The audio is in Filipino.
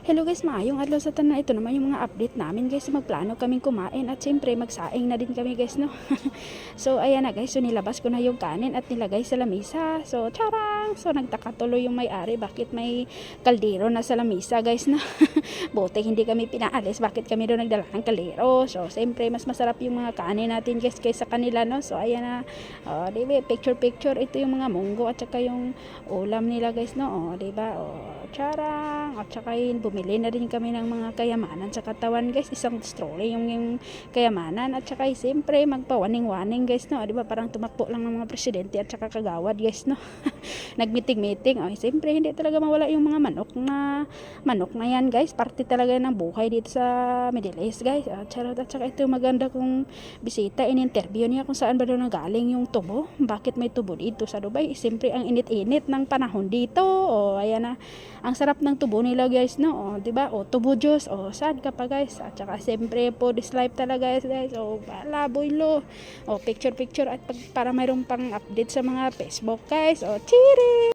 Hello guys, maayong adlaw sa tanan. Ito naman yung mga update namin guys. Magplano kaming kumain at siyempre magsaing na din kami guys, no. So ayan na guys, so nilabas ko na yung kanin at nilagay sa lamisa. So charang, so nagtaka tuloy yung may-ari bakit may kaldero na sa lamisa guys, no. Buti hindi kami pinaalis, bakit kami doon nagdala ng kaldero. So siyempre mas masarap yung mga kanin natin guys kaysa kanila, no. So ayan na, diba, picture ito yung mga munggo at saka yung ulam nila guys, no. Diba, charang, at saka yun, bumili na rin kami ng mga kayamanan sa katawan guys, isang strolley yung kayamanan at saka siyempre magpawaning-waning guys, no. Diba parang tumakbo lang ng mga presidente at saka kagawad guys, no. Nagmeeting-meeting, siyempre hindi talaga mawala yung mga manok na yan guys, parte talaga ng buhay dito sa Middle East guys. Charot. At saka ito maganda kong bisita, in-interview niya kung saan ba daw nagaling yung tubo, bakit may tubo dito sa Dubai. Siyempre ang init-init ng panahon dito. Ayan na, ang sarap ng tubo nila guys, no. Diba, tubo juice, sad ka pa guys. At saka siyempre po this life talaga guys. Laboy lo, picture at para mayroon pang update sa mga Facebook guys. Cheery.